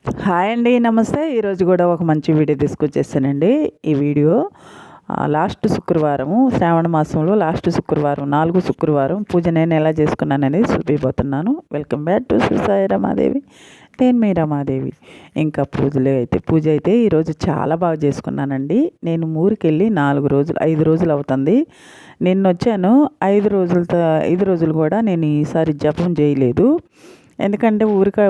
Hi అండి, నమస్తే. ఈరోజు కూడా ఒక మంచి వీడియో తీసుకొచ్చేసానండి. ఈ వీడియో లాస్ట్ శుక్రవారము, శ్రావణ మాసంలో లాస్ట్ శుక్రవారం, 4 శుక్రవారం పూజ నేను ఎలా చేసుకున్నాననేది చూపిపోతున్నాను. Welcome back to Sai Ramadevi. నేను మీ రమాదేవి. ఇంకా పూజ అయితే ఈరోజు చాలా బాగా చేసుకున్నానండి. నేను ఊరికెళ్ళి 5 రోజులు అవుతుంది. నిన్న వచ్చాను. 5 రోజులు కూడా నేను ఈసారి జపం చేయలేదు. ఎందుకంటే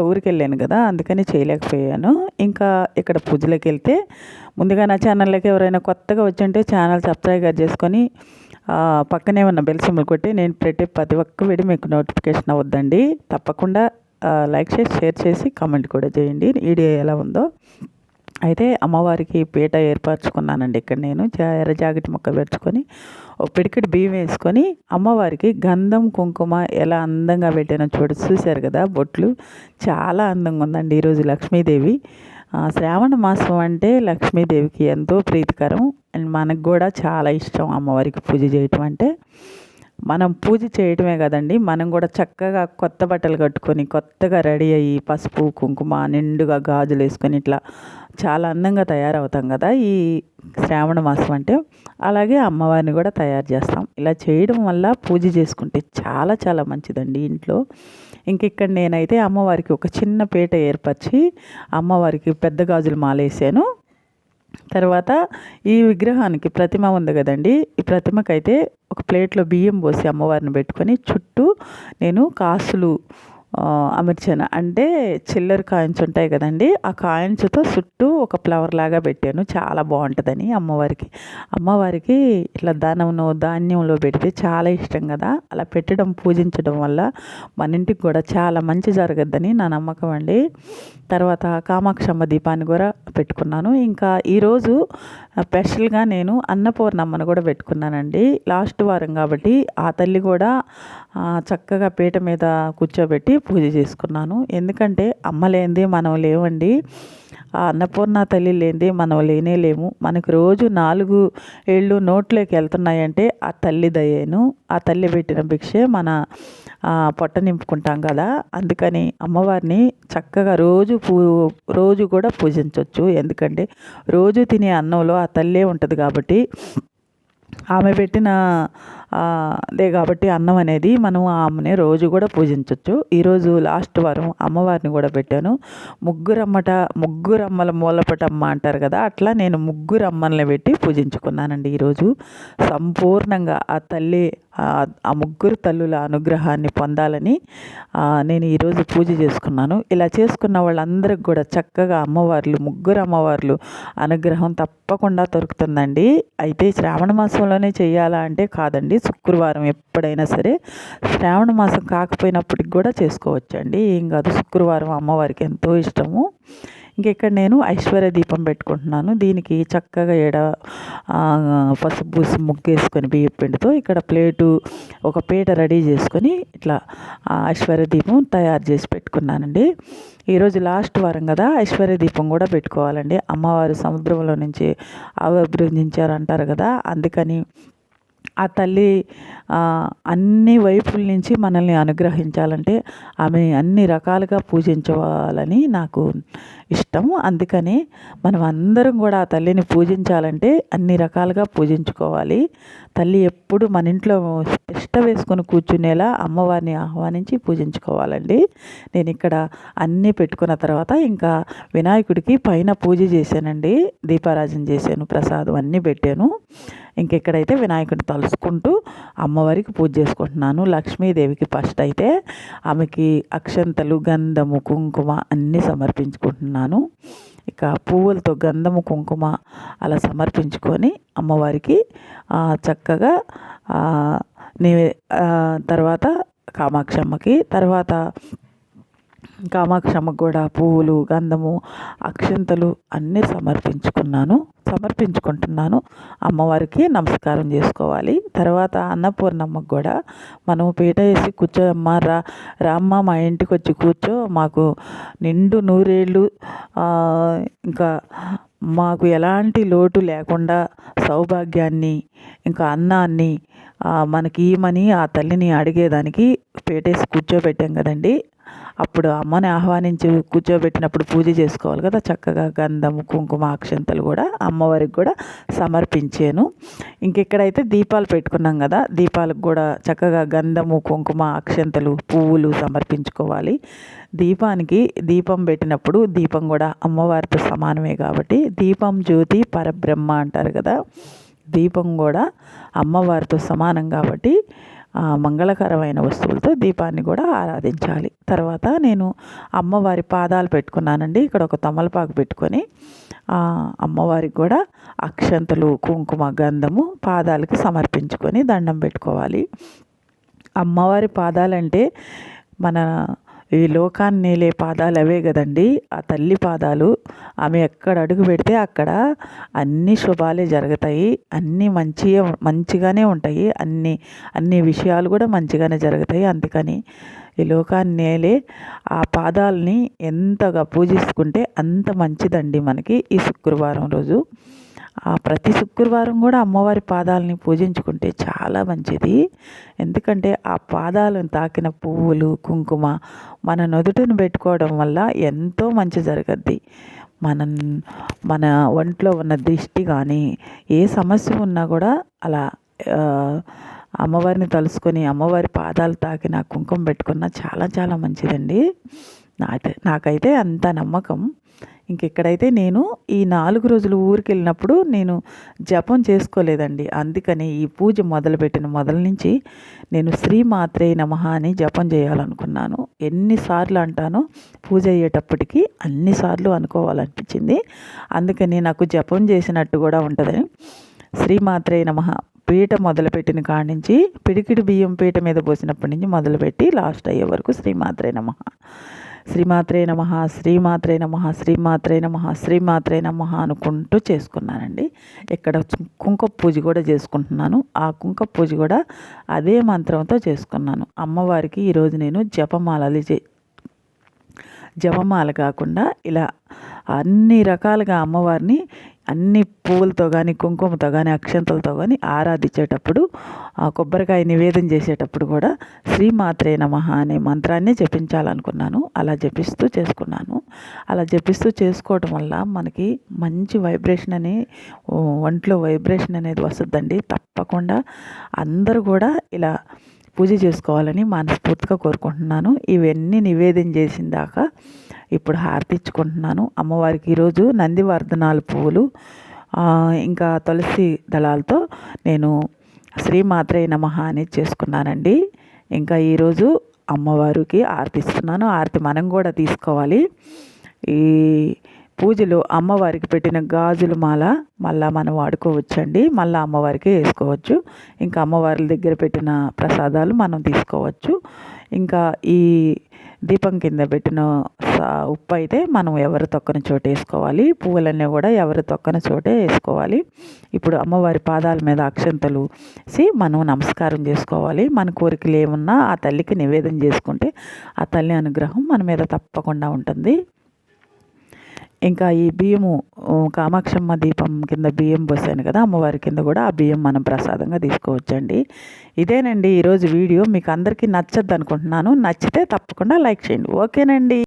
ఊరికెళ్ళాను కదా, అందుకని చేయలేకపోయాను. ఇంకా ఇక్కడ పూజలోకి వెళ్తే ముందుగా నా ఛానల్లోకి ఎవరైనా కొత్తగా వచ్చుంటే ఛానల్ సబ్స్క్రైబ్ చేసుకొని పక్కనే ఉన్న బెల్ సింబల్ కొట్టి నేను పెట్టే ప్రతి ఒక్క వీడియో మీకు నోటిఫికేషన్ అవ్వద్దండి. తప్పకుండా లైక్ చేసి షేర్ చేసి కామెంట్ కూడా చేయండి వీడియో ఎలా ఉందో. అయితే అమ్మవారికి పీట ఏర్పరచుకున్నానండి. ఇక్కడ నేను ఎర్ర జాకెట్ ముక్క పెట్టుకొని ఒక పిడికిడి బియ్యం వేసుకొని అమ్మవారికి గంధం కుంకుమ ఎలా అందంగా పెట్టానో చూశారు కదా. బొట్లు చాలా అందంగా ఉందండి. ఈరోజు లక్ష్మీదేవి, శ్రావణ మాసం అంటే లక్ష్మీదేవికి ఎంతో ప్రీతికరం అండ్ మనకు కూడా చాలా ఇష్టం. అమ్మవారికి పూజ చేయటం అంటే మనం పూజ చేయటమే కదండి, మనం కూడా చక్కగా కొత్త బట్టలు కట్టుకొని కొత్తగా రెడీ అయ్యి పసుపు కుంకుమ నిండుగా గాజులు వేసుకొని ఇట్లా చాలా అందంగా తయారవుతాం కదా ఈ శ్రావణ మాసం అంటే. అలాగే అమ్మవారిని కూడా తయారు చేస్తాం. ఇలా చేయడం వల్ల పూజ చేసుకుంటే చాలా చాలా మంచిదండి ఇంట్లో. ఇక్కడ నేనైతే అమ్మవారికి ఒక చిన్న పీట ఏర్పరిచి అమ్మవారికి పెద్ద గాజులు మాలేసాను. తర్వాత ఈ విగ్రహానికి ప్రతిమ ఉంది కదండి, ఈ ప్రతిమకైతే ఒక ప్లేట్లో బియ్యం పోసి అమ్మవారిని పెట్టుకొని చుట్టూ నేను కాసులు అమర్చాను. అంటే చిల్లర కాయిన్స్ ఉంటాయి కదండి, ఆ కాయిన్స్తో చుట్టూ ఒక ఫ్లవర్ లాగా పెట్టాను. చాలా బాగుంటుందని అమ్మవారికి ఇట్లా ధాన్యంలో పెడితే చాలా ఇష్టం కదా. అలా పెట్టడం పూజించడం వల్ల మన ఇంటికి కూడా చాలా మంచి జరగద్దని నా నమ్మకం అండి. తర్వాత కామాక్షమ్మ దీపాన్ని కూడా పెట్టుకున్నాను. ఇంకా ఈరోజు స్పెషల్గా నేను అన్నపూర్ణమ్మను కూడా పెట్టుకున్నానండి. లాస్ట్ వారం కాబట్టి ఆ తల్లి కూడా చక్కగా పీట మీద కూర్చోబెట్టి పూజ చేసుకున్నాను. ఎందుకంటే అమ్మ లేనిదే మనం లేవండి, ఆ అన్నపూర్ణ తల్లి లేనిదే మనం లేము. మనకు రోజు 4 ఏళ్ళు నోట్లోకి వెళ్తున్నాయంటే ఆ తల్లి దయేను, ఆ తల్లి పెట్టిన భిక్షే మన పొట్ట నింపుకుంటాం కదా. అందుకని అమ్మవారిని చక్కగా రోజు కూడా పూజించవచ్చు. ఎందుకంటే రోజు తినే అన్నంలో ఆ తల్లే ఉంటుంది కాబట్టి, ఆమె పెట్టిన కాబట్టి అన్నం అనేది మనం ఆమెనే రోజు కూడా పూజించవచ్చు. ఈరోజు లాస్ట్ వారం అమ్మవారిని కూడా పెట్టాను. ముగ్గురమ్మల మూలపటమ్మ అంటారు కదా, అట్లా నేను 3 అమ్మల్ని పెట్టి పూజించుకున్నానండి. ఈరోజు సంపూర్ణంగా ఆ తల్లి ఆ 3 తల్లుల అనుగ్రహాన్ని పొందాలని నేను ఈరోజు పూజ చేసుకున్నాను. ఇలా చేసుకున్న వాళ్ళందరికి కూడా చక్కగా 3 అమ్మవార్లు అనుగ్రహం తప్పకుండా దొరుకుతుందండి. అయితే శ్రావణ మాసంలోనే చేయాలా అంటే కాదండి, శుక్రవారం ఎప్పుడైనా సరే, శ్రావణ మాసం కాకపోయినప్పటికి కూడా చేసుకోవచ్చండి. ఏం కాదు, శుక్రవారం అమ్మవారికి ఎంతో ఇష్టము. ఇక్కడ నేను ఐశ్వర్య దీపం పెట్టుకుంటున్నాను. దీనికి చక్కగా పసుపు పూసి ముగ్గేసుకొని బియ్యం పిండితో ఇక్కడ ఒక పీట రెడీ చేసుకొని ఇట్లా ఐశ్వర్య దీపం తయారు చేసి పెట్టుకున్నానండి. ఈరోజు లాస్ట్ వారం కదా, ఐశ్వర్య దీపం కూడా పెట్టుకోవాలండి. అమ్మవారు సముద్రంలో నుంచి ఆవిర్భవించారు అంటారు కదా, అందుకని ఆ తల్లి అన్ని వైపుల నుంచి మనల్ని అనుగ్రహించాలంటే ఆమె అన్ని రకాలుగా పూజించాలని నాకు ఇష్టం. అందుకని మనం అందరం కూడా ఆ తల్లిని పూజించాలంటే అన్ని రకాలుగా పూజించుకోవాలి. తల్లి ఎప్పుడు మన ఇంట్లో తిష్ట వేసుకొని కూర్చునేలా అమ్మవారిని ఆహ్వానించి పూజించుకోవాలండి. నేను ఇక్కడ అన్నీ పెట్టుకున్న తర్వాత ఇంకా వినాయకుడికి పైన పూజ చేశానండి. దీపారాజన చేశాను, ప్రసాదం అన్నీ పెట్టాను. ఇక్కడైతే వినాయకుడిని తలుసుకుంటూ అమ్మవారికి పూజ చేసుకుంటున్నాను. లక్ష్మీదేవికి ఫస్ట్ అయితే ఆమెకి అక్షంతలు గంధము కుంకుమ అన్నీ సమర్పించుకుంటున్నాను. పువ్వులతో గంధము కుంకుమ అలా సమర్పించుకొని అమ్మవారికి చక్కగా తర్వాత కామాక్షమ్మకి కూడా పువ్వులు గంధము అక్షంతలు అన్నీ సమర్పించుకుంటున్నాను. అమ్మవారికి నమస్కారం చేసుకోవాలి. తర్వాత అన్నపూర్ణమ్మకు కూడా మనం పీట వేసి కూర్చోమ్మా, రామ్మ మా ఇంటికి వచ్చి కూర్చో, మాకు నిండు నూరేళ్ళు ఇంకా మాకు ఎలాంటి లోటు లేకుండా సౌభాగ్యాన్ని ఇంకా అన్నాన్ని మనకి ఇమ్మని ఆ తల్లిని అడిగేదానికి పీటేసి కూర్చోబెట్టాం కదండి. అప్పుడు అమ్మని ఆహ్వానించి కూర్చోబెట్టినప్పుడు పూజ చేసుకోవాలి కదా, చక్కగా గంధము కుంకుమ అక్షంతలు కూడా అమ్మవారికి కూడా సమర్పించాను. ఇంకెక్కడైతే దీపాలు పెట్టుకున్నాం కదా, దీపాలకు కూడా చక్కగా గంధము కుంకుమ అక్షంతలు పువ్వులు సమర్పించుకోవాలి. దీపానికి దీపం పెట్టినప్పుడు దీపం కూడా అమ్మవారితో సమానమే కాబట్టి దీపం జ్యోతి పరబ్రహ్మ అంటారు కదా, దీపం కూడా అమ్మవారితో సమానం కాబట్టి మంగళకరమైన వస్తువులతో దీపాన్ని కూడా ఆరాధించాలి. తర్వాత నేను అమ్మవారి పాదాలు పెట్టుకున్నానండి. ఇక్కడ ఒక తమలపాకు పెట్టుకొని అమ్మవారికి కూడా అక్షంతలు కుంకుమ గంధము పాదాలకి సమర్పించుకొని దండం పెట్టుకోవాలి. అమ్మవారి పాదాలంటే మన ఈ లోకాన్ని నేలే పాదాలు అవే కదండి, ఆ తల్లి పాదాలు. ఆమె ఎక్కడ అడుగు పెడితే అక్కడ అన్ని శుభాలే జరుగుతాయి, అన్నీ మంచిగానే ఉంటాయి, అన్ని విషయాలు కూడా మంచిగానే జరుగుతాయి. అందుకని ఈ లోకాన్ని నేలే ఆ పాదాలని ఎంతగా పూజించుకుంటే అంత మంచిదండి మనకి. ఈ శుక్రవారం రోజు ప్రతి శుక్రవారం కూడా అమ్మవారి పాదాలని పూజించుకుంటే చాలా మంచిది. ఎందుకంటే ఆ పాదాలను తాకిన పువ్వులు కుంకుమ మన నుదుటిని పెట్టుకోవడం వల్ల ఎంతో మంచి జరగద్ది. మన ఒంట్లో ఉన్న దిష్టి కానీ ఏ సమస్య ఉన్నా కూడా అలా అమ్మవారిని తలుసుకొని అమ్మవారి పాదాలు తాకిన కుంకుమ పెట్టుకున్న చాలా చాలా మంచిదండి. నాకైతే అంత నమ్మకం. ఇంకెక్కడైతే నేను ఈ 4 రోజులు ఊరికి వెళ్ళినప్పుడు నేను జపం చేసుకోలేదండి. అందుకని ఈ పూజ మొదలుపెట్టిన మొదల నుంచి నేను శ్రీమాత్రే నమః అని జపం చేయాలనుకున్నాను. ఎన్నిసార్లు అంటానో పూజ అయ్యేటప్పటికి అన్నిసార్లు అనుకోవాలనిపించింది. అందుకని నాకు జపం చేసినట్టు కూడా ఉంటుందని శ్రీమాత్రే నమః పీట మొదలుపెట్టిన కాడి నుంచి పిడికిడి బియ్యం పీట మీద పోసినప్పటి నుంచి మొదలుపెట్టి లాస్ట్ అయ్యే వరకు శ్రీమాత్రే నమః శ్రీమాత్రే నమః శ్రీమాత్రే నమః శ్రీమాత్రే నమః శ్రీమాత్రే నమః అనుకుంటూ చేసుకున్నానండి. ఇక్కడ కుంకుమ పూజ కూడా చేసుకుంటున్నాను. ఆ కుంకుమ పూజ కూడా అదే మంత్రంతో చేసుకున్నాను. అమ్మవారికి ఈరోజు నేను జపమాల కాకుండా ఇలా అన్ని రకాలుగా అమ్మవారిని అన్ని పువ్వులతో కానీ కుంకుమతో కానీ అక్షంతలతో కానీ ఆరాధించేటప్పుడు కొబ్బరికాయ నివేదన చేసేటప్పుడు కూడా శ్రీమాత్రే నమః అనే మంత్రాన్ని జపించాలనుకున్నాను. అలా జపిస్తూ చేసుకున్నాను. అలా జపిస్తూ చేసుకోవడం వల్ల మనకి మంచి వైబ్రేషన్ ఒంట్లో వైబ్రేషన్ అనేది వస్తుందండి. తప్పకుండా అందరూ కూడా ఇలా పూజ చేసుకోవాలని మనస్ఫూర్తిగా కోరుకుంటున్నాను. ఇవన్నీ నివేదన చేసిన దాకా ఇప్పుడు హారతి ఇచ్చుకుంటున్నాను. అమ్మవారికి ఈరోజు నందివర్ధనాల పువ్వులు ఇంకా తులసి దళాలతో నేను శ్రీమాత్రే నమః అనేది చేసుకున్నానండి. ఇంకా ఈరోజు అమ్మవారికి హారతి ఇస్తున్నాను. హారతి మనం కూడా తీసుకోవాలి. ఈ పూజలో అమ్మవారికి పెట్టిన గాజుల మాల మళ్ళీ మనం వాడుకోవచ్చండి. మళ్ళీ అమ్మవారికి వేసుకోవచ్చు. ఇంకా అమ్మవారి దగ్గర పెట్టిన ప్రసాదాలు మనం తీసుకోవచ్చు. ఇంకా ఈ దీపం కింద పెట్టిన ఉప్పు అయితే మనం ఎవరు తొక్కని చోట వేసుకోవాలి. పువ్వులన్నీ కూడా ఎవరు తొక్కని చోటే వేసుకోవాలి. ఇప్పుడు అమ్మవారి పాదాల మీద అక్షంతలు మనం నమస్కారం చేసుకోవాలి. మన కోరికలు ఏమున్నా ఆ తల్లికి నివేదన చేసుకుంటే ఆ తల్లి అనుగ్రహం మన మీద తప్పకుండా ఉంటుంది. ఇంకా ఈ బియ్యము కామాక్షమ్మ దీపం కింద బియ్యం పోసాను కదా, అమ్మవారి కింద కూడా ఆ బియ్యం మనం ప్రసాదంగా తీసుకోవచ్చండి. ఇదేనండి ఈరోజు వీడియో. మీకు అందరికీ నచ్చద్దు అనుకుంటున్నాను. నచ్చితే తప్పకుండా లైక్ చేయండి. ఓకేనండి.